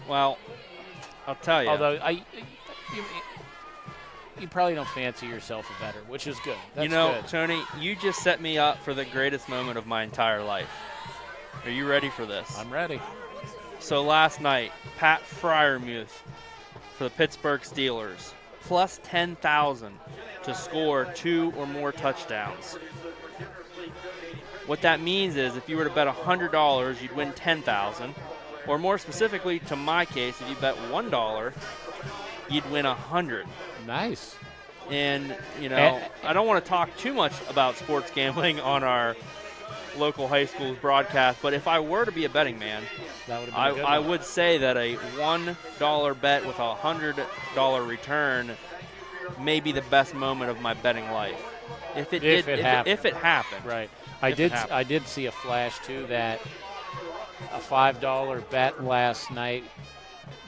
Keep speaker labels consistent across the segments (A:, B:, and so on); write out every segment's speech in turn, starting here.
A: Well, I'll tell you.
B: Although you probably don't fancy yourself a better, which is good. That's good.
A: Tony, you just set me up for the greatest moment of my entire life. Are you ready for this?
B: I'm ready.
A: So last night, Pat Fryermuth for the Pittsburgh Steelers, plus 10,000 to score 2 or more touchdowns. What that means is if you were to bet $100, you'd win 10,000. Or more specifically, to my case, if you bet $1, you'd win 100.
B: Nice.
A: And, I don't want to talk too much about sports gambling on our local high school's broadcast, but if I were to be a betting man, I would say that a $1 bet with a $100 return may be the best moment of my betting life. If it happened.
B: Right. I did see a flash too that a $5 bet last night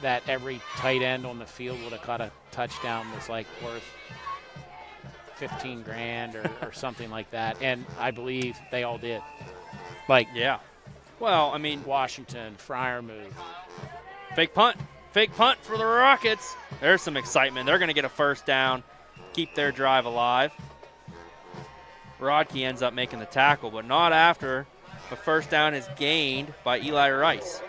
B: that every tight end on the field would have caught a touchdown was like worth 15 grand or something like that, and I believe they all did.
A: Yeah. Well, I mean,
B: Washington, Fryermuth.
A: Fake punt for the Rockets. There's some excitement. They're going to get a first down, keep their drive alive. Rodkey ends up making the tackle, but not after the first down is gained by Eli Rice.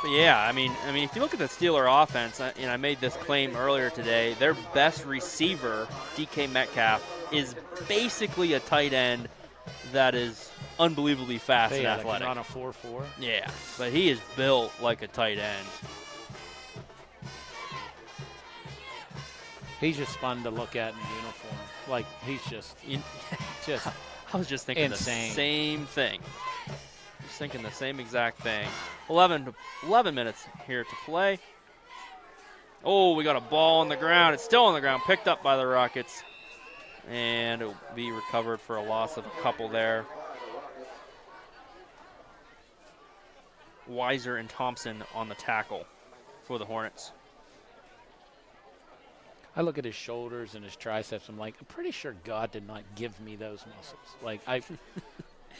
A: But yeah, I mean, if you look at the Steeler offense, and I made this claim earlier today, their best receiver, DK Metcalf, is basically a tight end that is unbelievably fast and athletic.
B: On a 4.4.
A: Yeah, but he is built like a tight end.
B: He's just fun to look at in uniform. Like, he's just
A: I was just thinking
B: insane.
A: The same thing. Just thinking the same exact thing. 11 minutes here to play. Oh, we got a ball on the ground. It's still on the ground, picked up by the Rockets. And it will be recovered for a loss of a couple there. Weiser and Thompson on the tackle for the Hornets.
B: I look at his shoulders and his triceps. I'm like, I'm pretty sure God did not give me those muscles. Like, I'm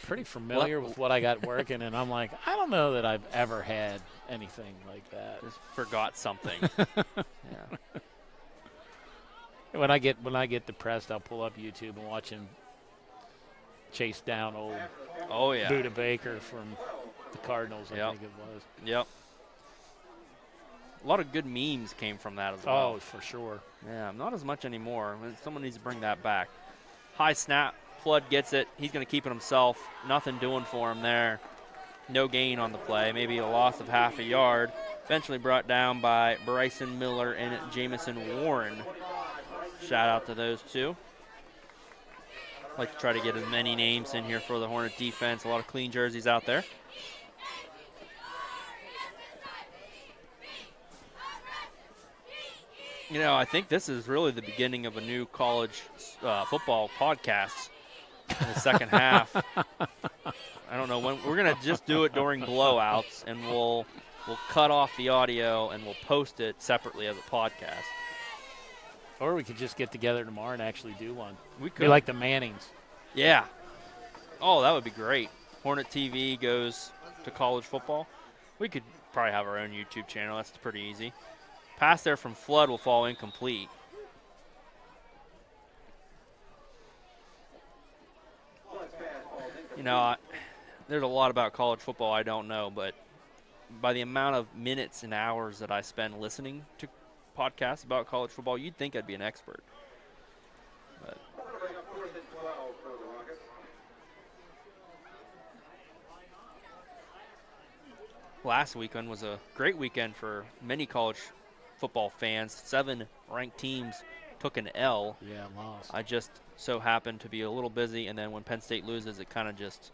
B: pretty familiar with what I got working, and I'm like, I don't know that I've ever had anything like that.
A: Just forgot something. Yeah.
B: When I get depressed, I'll pull up YouTube and watch him chase down old Buda Baker from the Cardinals, I think it was.
A: Yep. A lot of good memes came from that as well.
B: Oh, for sure.
A: Yeah, not as much anymore. Someone needs to bring that back. High snap. Flood gets it. He's going to keep it himself. Nothing doing for him there. No gain on the play. Maybe a loss of half a yard. Eventually brought down by Bryson Miller and Jamison Warren. Shout out to those two. Like to try to get as many names in here for the Hornet defense. A lot of clean jerseys out there. I think this is really the beginning of a new college football podcast in the second half. I don't know when. We're going to just do it during blowouts, and we'll cut off the audio, and we'll post it separately as a podcast.
B: Or we could just get together tomorrow and actually do one.
A: We could.
B: Be like the Mannings.
A: Yeah. Oh, that would be great. HornetTV goes to college football. We could probably have our own YouTube channel. That's pretty easy. Pass there from Flood will fall incomplete. There's a lot about college football I don't know, but by the amount of minutes and hours that I spend listening to podcasts about college football, you'd think I'd be an expert. But last weekend was a great weekend for many college football fans. 7 ranked teams took an L.
B: Yeah, lost.
A: I just so happened to be a little busy, and then when Penn State loses, it kind of just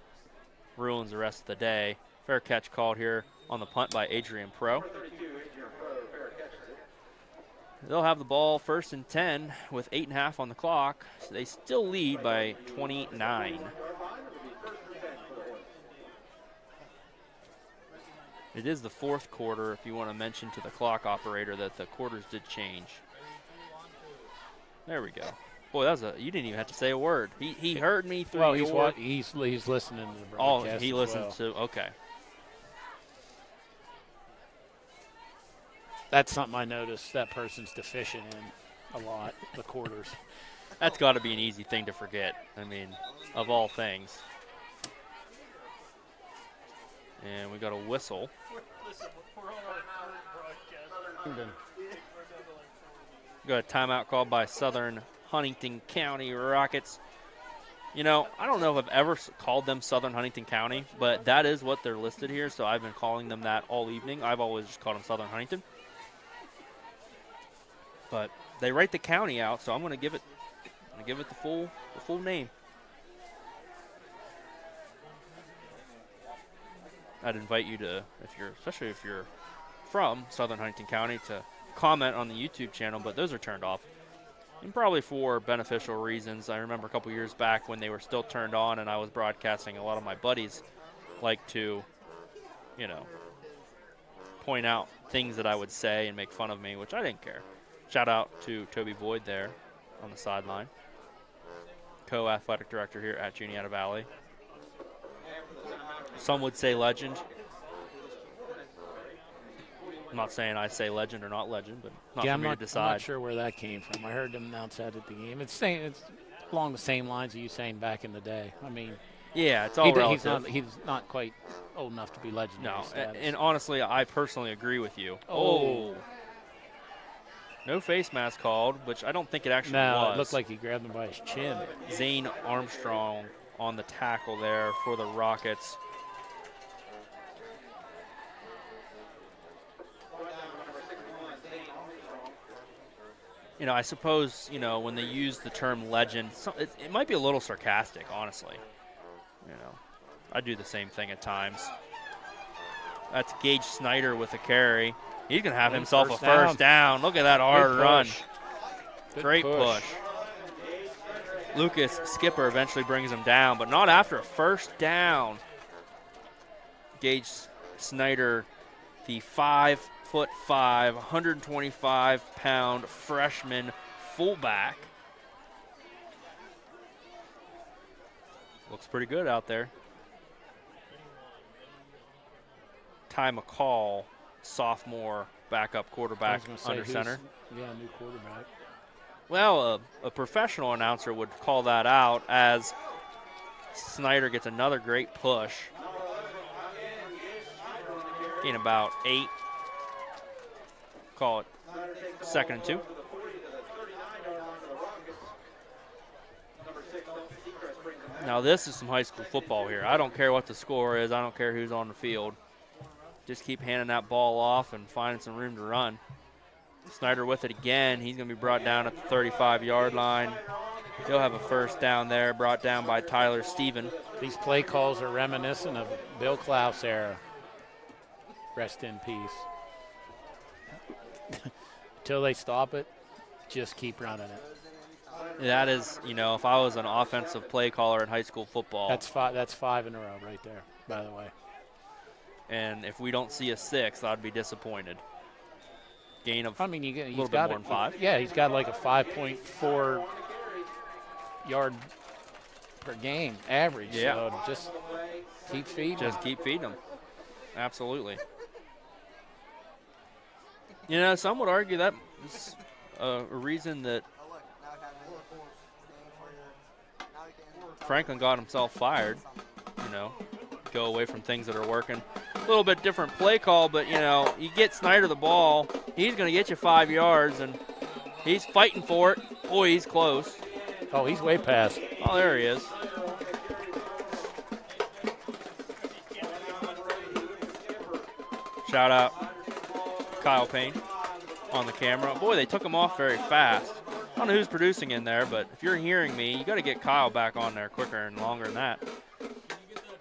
A: ruins the rest of the day. Fair catch called here on the punt by Adrian Pro. They'll have the ball 1st and 10 with 8.5 on the clock. So they still lead by 29. It is the 4th quarter, if you want to mention to the clock operator that the quarters did change. There we go. Boy, that was you didn't even have to say a word. He heard me through
B: Well,
A: your.
B: he's listening to the
A: Oh,
B: broadcast.
A: he
B: as
A: listened
B: well.
A: to. Okay.
B: That's something I noticed that person's deficient in a lot, the quarters.
A: That's got to be an easy thing to forget. I mean, of all things. And we got a whistle. Got a timeout called by Southern Huntingdon County Rockets. You know, I don't know if I've ever called them Southern Huntingdon County, but that is what they're listed here, so I've been calling them that all evening. I've always just called them Southern Huntingdon. But they write the county out, so I'm going to give it the full name. I'd invite you to, especially if you're from Southern Huntingdon County, to comment on the YouTube channel, but those are turned off. And probably for beneficial reasons. I remember a couple years back when they were still turned on and I was broadcasting, a lot of my buddies like to, point out things that I would say and make fun of me, which I didn't care. Shout out to Toby Boyd there on the sideline, co-athletic director here at Juniata Valley. Some would say legend. I'm not saying I say legend or not legend, but not for me to decide.
B: I'm not sure where that came from. I heard them announce that at the game. It's along the same lines of you saying back in the day. I mean,
A: yeah, it's all relative.
B: He's not quite old enough to be legendary.
A: No,
B: status.
A: and honestly, I personally agree with you.
B: Oh.
A: No face mask called, which I don't think it actually
B: no,
A: was.
B: It looked like he grabbed him by his chin.
A: Zane Armstrong on the tackle there for the Rockets. I suppose, when they use the term legend, it might be a little sarcastic, honestly. I do the same thing at times. That's Gage Snyder with a carry. He's going to have himself a first down. Look at that hard run. Great push. Lucas Skipper eventually brings him down, but not after a first down. Gage Snyder, the 5'5", 125-pound freshman fullback. Looks pretty good out there. Ty McCall, sophomore backup quarterback under center.
B: Yeah, new quarterback.
A: Well, a professional announcer would call that out as Snyder gets another great push. Gain about 8. Call it 2nd and 2. Now this is some high school football here. I don't care what the score is. I don't care who's on the field. Just keep handing that ball off and finding some room to run. Snyder with it again. He's going to be brought down at the 35-yard line. He'll have a first down there, brought down by Tyler Stephen.
B: These play calls are reminiscent of Bill Klaus era. Rest in peace. Until they stop it, just keep running it.
A: That is, if I was an offensive play caller in high school football.
B: That's 5 in a row right there, by the way.
A: And if we don't see a 6th, I'd be disappointed. Gain of
B: he's
A: a little bit
B: got
A: more than 5.
B: Yeah, he's got like a 5.4 yard per game average.
A: Yeah.
B: So just keep feeding.
A: Just keep feeding them. Absolutely. Some would argue that is a reason that Franklin got himself fired. Go away from things that are working. A little bit different play call, but, you get Snyder the ball, he's going to get you 5 yards, and he's fighting for it. Boy, he's close.
B: Oh, he's way past.
A: Oh, there he is. Shout out Kyle Payne on the camera. Boy, they took him off very fast. I don't know who's producing in there, but if you're hearing me, you got to get Kyle back on there quicker and longer than that.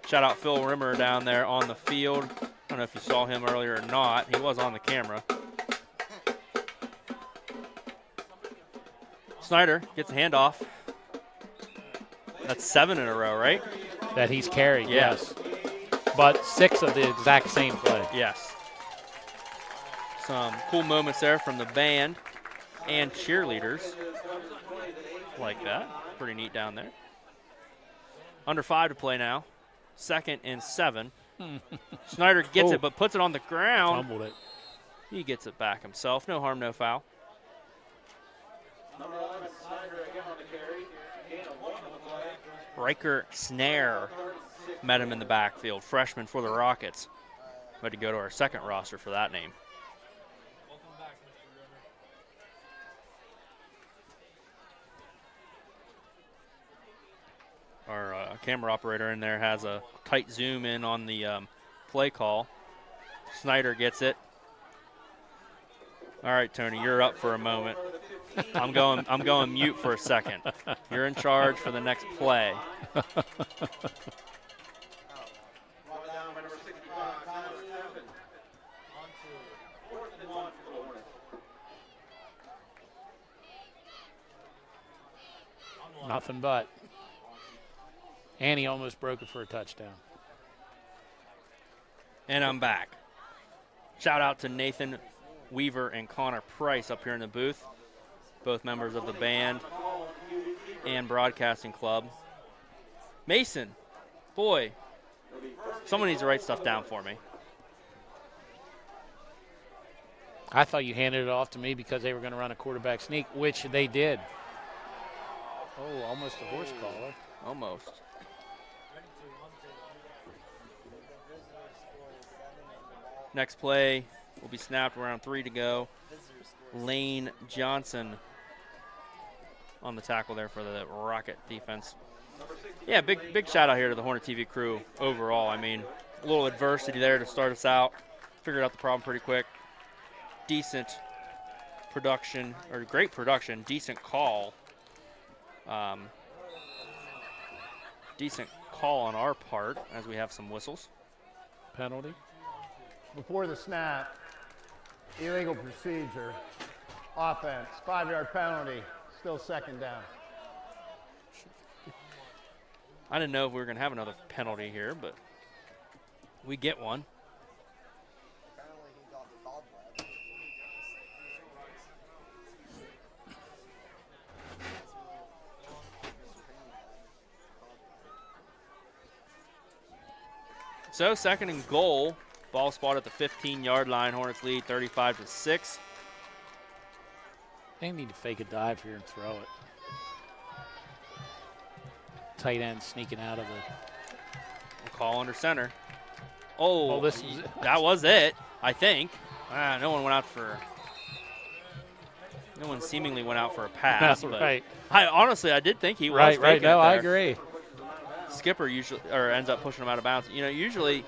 A: Shout out Phil Rimmer down there on the field. I don't know if you saw him earlier or not. He was on the camera. Snyder gets a handoff. That's 7 in a row, right?
B: That he's carried, yes. But 6 of the exact same play.
A: Yes. Some cool moments there from the band and cheerleaders. Like that. Pretty neat down there. Under 5 to play now. 2nd and 7. Snyder gets it, but puts it on the ground.
B: Fumbled it.
A: He gets it back himself. No harm, no foul. Riker Snare met him in the backfield. Freshman for the Rockets. We had to go to our second roster for that name. Our camera operator in there has a tight zoom in on the play call. Snyder gets it. All right, Tony, you're up for a moment. I'm going mute for a second. You're in charge for the next play.
B: Nothing but. And he almost broke it for a touchdown.
A: And I'm back. Shout out to Nathan Weaver and Connor Price up here in the booth, both members of the band and broadcasting club. Mason, boy, someone needs to write stuff down for me.
B: I thought you handed it off to me because they were going to run a quarterback sneak, which they did. Oh, almost a horse collar.
A: Almost. Next play will be snapped, around 3 to go. Lane Johnson on the tackle there for the Rocket defense. Yeah, big shout out here to the Hornet TV crew overall. I mean, a little adversity there to start us out. Figured out the problem pretty quick. Decent production, or great production, decent call. Decent call on our part as we have some whistles.
B: Penalty.
C: Before the snap, illegal procedure, offense, 5-yard penalty, still 2nd down.
A: I didn't know if we were going to have another penalty here, but we get one. So 2nd and goal. Ball spot at the 15-yard line. Hornets lead 35-6.
B: They need to fake a dive here and throw it. Tight end sneaking out of the.
A: Call under center. Oh,
B: this was it.
A: That was it, I think. No one seemingly went out for a pass.
B: That's
A: but
B: right.
A: I did think he was
B: Right.
A: faking
B: No,
A: it
B: I
A: there.
B: agree.
A: Skipper usually ends up pushing him out of bounds. You know, usually,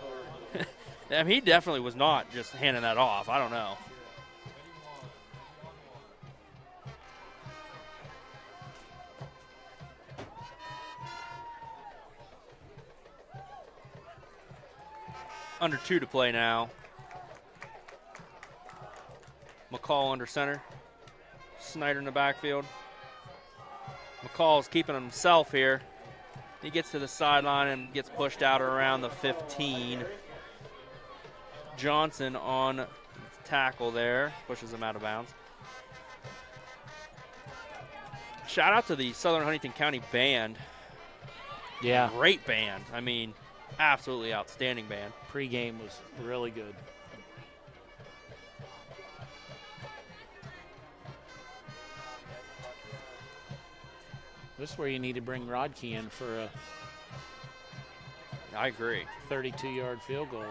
A: I mean, he definitely was not just handing that off. I don't know. Under 2 to play now. McCall under center. Snyder in the backfield. McCall's keeping himself here. He gets to the sideline and gets pushed out around the 15. Johnson on tackle there. Pushes him out of bounds. Shout out to the Southern Huntingdon County Band.
B: Yeah.
A: Great band. I mean, absolutely outstanding band.
B: Pre-game was really good. This is where you need to bring Rodkey in for a
A: I agree.
B: 32-yard field goal.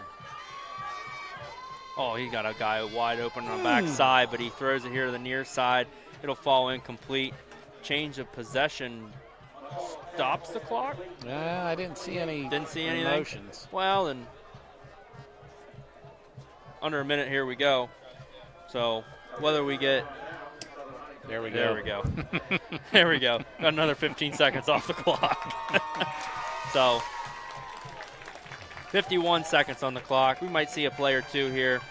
A: Oh, he got a guy wide open on the backside, but he throws it here to the near side. It'll fall incomplete. Change of possession stops the clock.
B: I didn't see any.
A: Didn't see anything.
B: Emotions.
A: Well, then under a minute, here we go. So whether we get.
B: There we
A: There we go. There we go. Got another 15 seconds off the clock. So 51 seconds on the clock. We might see a play or two here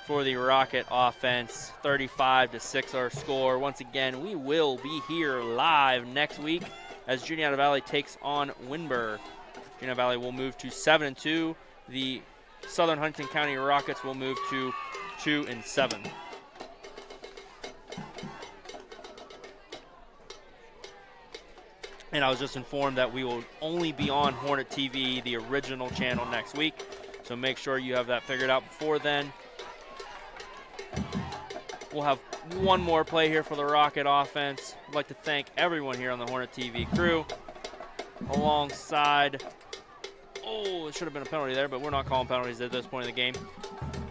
A: for the Rocket offense. 35-6 our score. Once again, we will be here live next week as Juniata Valley takes on Windber. Juniata Valley will move to 7-2. The Southern Huntingdon County Rockets will move to 2-7. And I was just informed that we will only be on Hornet TV, the original channel, next week. So make sure you have that figured out before then. We'll have one more play here for the Rocket offense. I'd like to thank everyone here on the Hornet TV crew. Alongside, oh, it should have been a penalty there, but we're not calling penalties at this point in the game.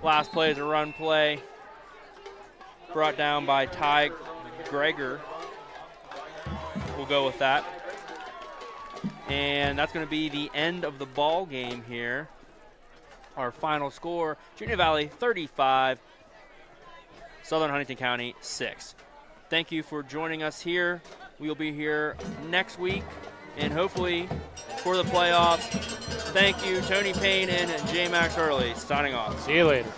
A: Last play is a run play. Brought down by Ty Greger. We'll go with that. And that's going to be the end of the ball game here. Our final score, Junior Valley 35, Southern Huntingdon County 6. Thank you for joining us here. We'll be here next week and hopefully for the playoffs. Thank you, Tony Payne and J. Max Early, signing off.
B: See you later.